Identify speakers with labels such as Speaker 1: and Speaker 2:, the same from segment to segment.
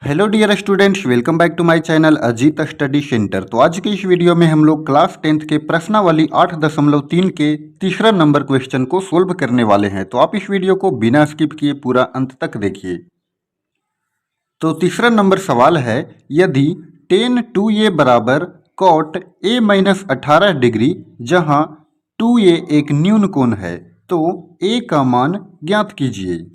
Speaker 1: Hello dear students, welcome back to my channel Ajit study centre. तो आज की इस वीडियो में हम लोग क्लास 10th के प्रश्नावली 8.3 के तीसरा नंबर क्वेश्चन को सोल्व करने वाले हैं। तो आप इस वीडियो को बिना स्किप किए पूरा अंत तक देखिए। तो तीसरा नंबर सवाल है, यदि tan 2a बराबर cot a माइनस 18 डिग्री जहां 2a एक न्यून कोण है तो a का मान ज्ञात कीजिए।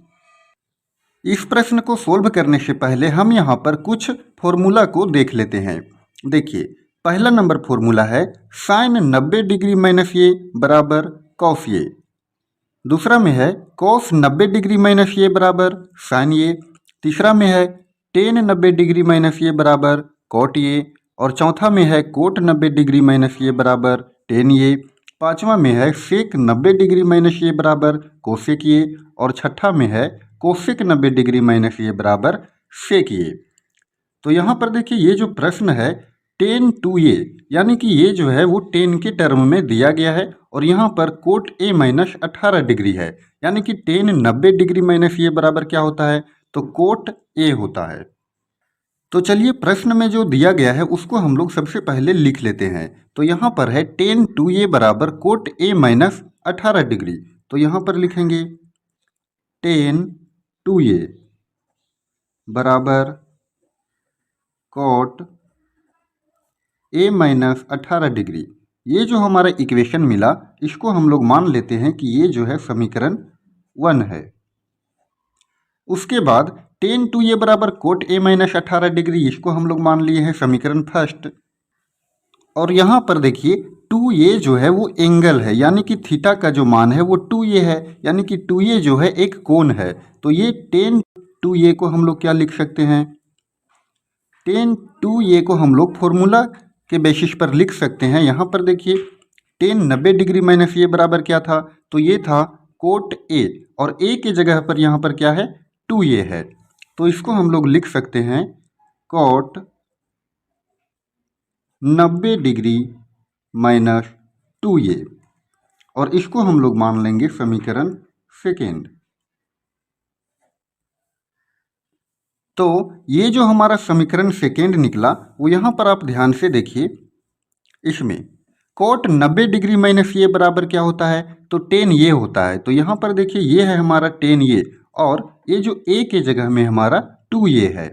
Speaker 1: इस प्रश्न को सोल्व करने से पहले हम यहाँ पर कुछ फॉर्मूला को देख लेते हैं। देखिए, पहला नंबर फॉर्मूला है साइन 90 डिग्री माइनस ए बराबर कॉस ए। दूसरा में है कॉस 90 डिग्री माइनस ए बराबर साइन ए। तीसरा में है टेन 90 डिग्री माइनस ए बराबर कॉट ए। और चौथा में है कोट 90 डिग्री माइनस ए बराबर टेन ए। पांचवा में है सेक 90 डिग्री माइनस ए बराबर कोसेक ए। और छठा में है कोसेक 90 डिग्री माइनस ए बराबर सेक ए। तो यहाँ पर देखिए, ये जो प्रश्न है tan 2a यानी कि ये जो है वो tan के टर्म में दिया गया है और यहाँ पर कोट a माइनस 18 डिग्री है, यानी कि tan 90 डिग्री माइनस ए बराबर क्या होता है, तो कोट a होता है। तो चलिए, प्रश्न में जो दिया गया है उसको हम लोग सबसे पहले लिख लेते हैं। तो यहाँ पर है tan 2a बराबर कोट a माइनस 18 डिग्री। तो यहाँ पर लिखेंगे tan 2a बराबर कॉट a माइनस 18 डिग्री। ये जो हमारा इक्वेशन मिला इसको हम लोग मान लेते हैं कि ये जो है समीकरण 1 है। उसके बाद tan 2a बराबर कोट a माइनस 18 डिग्री, इसको हम लोग मान लिए हैं समीकरण फर्स्ट। और यहाँ पर देखिए 2a जो है वो एंगल है, यानी कि थीटा का जो मान है वो 2a है, यानी कि 2a जो है एक कोण है। तो ये tan 2a को हम लोग क्या लिख सकते हैं, tan 2a को हम लोग फॉर्मूला के बेसिस पर लिख सकते हैं। यहाँ पर देखिए tan 90 डिग्री माइनस ए बराबर क्या था, तो ये था कोट a और a की जगह पर यहाँ पर क्या है 2a है। तो इसको हम लोग लिख सकते हैं कोट 90 डिग्री माइनस 2a और इसको हम लोग मान लेंगे समीकरण सेकेंड। तो ये जो हमारा समीकरण सेकेंड निकला वो यहाँ पर आप ध्यान से देखिए, इसमें कोट 90 डिग्री माइनस ये बराबर क्या होता है, तो tan ये होता है। तो यहाँ पर देखिए ये है हमारा tan ये और ये जो a के जगह में हमारा 2a है।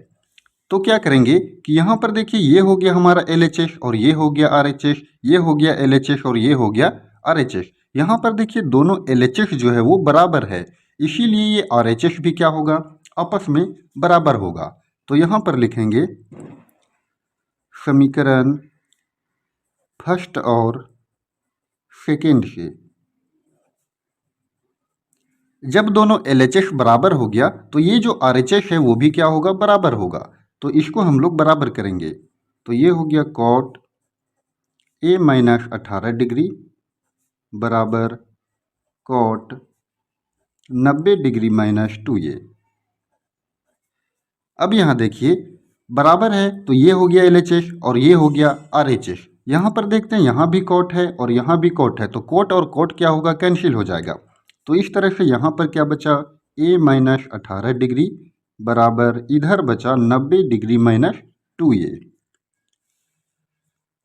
Speaker 1: तो क्या करेंगे कि यहाँ पर देखिए ये हो गया हमारा LHS और ये हो गया RHS, ये हो गया LHS और ये हो गया RHS। यहाँ पर देखिए दोनों LHS जो है वो बराबर है, इसीलिए ये RHS भी क्या होगा, आपस में बराबर होगा। तो यहाँ पर लिखेंगे समीकरण फर्स्ट और सेकेंड से जब दोनों LHS बराबर हो गया तो ये जो RHS है वो भी क्या होगा, बराबर होगा। तो इसको हम लोग बराबर करेंगे। तो ये हो गया कॉट a माइनस 18 डिग्री बराबर कॉट 90 डिग्री माइनस 2a। अब यहाँ देखिए बराबर है तो ये हो गया LHS और ये हो गया RHS। यहाँ पर देखते हैं यहाँ भी कॉट है और यहाँ भी कॉट है, तो कॉट और कॉट क्या होगा, कैंसिल हो जाएगा। तो इस तरह से यहाँ पर क्या बचा, a माइनस 18 डिग्री बराबर इधर बचा 90 डिग्री माइनस 2a।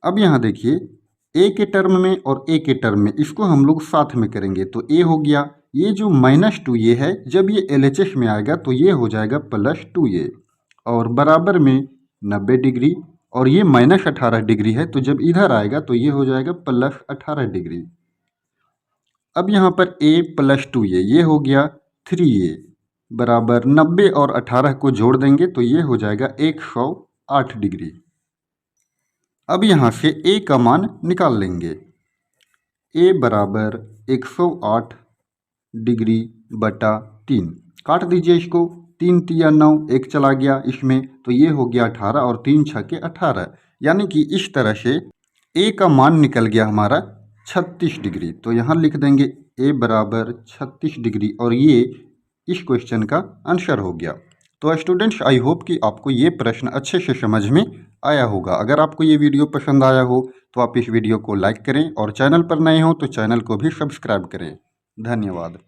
Speaker 1: अब यहाँ देखिए a के टर्म में और a के टर्म में इसको हम लोग साथ में करेंगे। तो a हो गया, ये जो माइनस 2a है जब ये LHS में आएगा तो ये हो जाएगा प्लस 2a और बराबर में 90 डिग्री और ये माइनस 18 डिग्री है, तो जब इधर आएगा तो ये हो जाएगा प्लस 18 डिग्री। अब यहाँ पर a प्लस 2a ये हो गया 3a बराबर 90 और 18 को जोड़ देंगे तो ये हो जाएगा 108 डिग्री। अब यहाँ से a का मान निकाल लेंगे, a बराबर 108 डिग्री बटा 3, काट दीजिए इसको, 3 तिया 9, 1 चला गया इसमें तो ये हो गया 18 और 3 छके 18, यानी कि इस तरह से a का मान निकल गया हमारा 36 डिग्री। तो यहाँ लिख देंगे a बराबर 36 डिग्री और ये इस क्वेश्चन का आंसर हो गया। तो स्टूडेंट्स, आई होप कि आपको ये प्रश्न अच्छे से समझ में आया होगा। अगर आपको ये वीडियो पसंद आया हो तो आप इस वीडियो को लाइक करें और चैनल पर नए हो तो चैनल को भी सब्सक्राइब करें। धन्यवाद।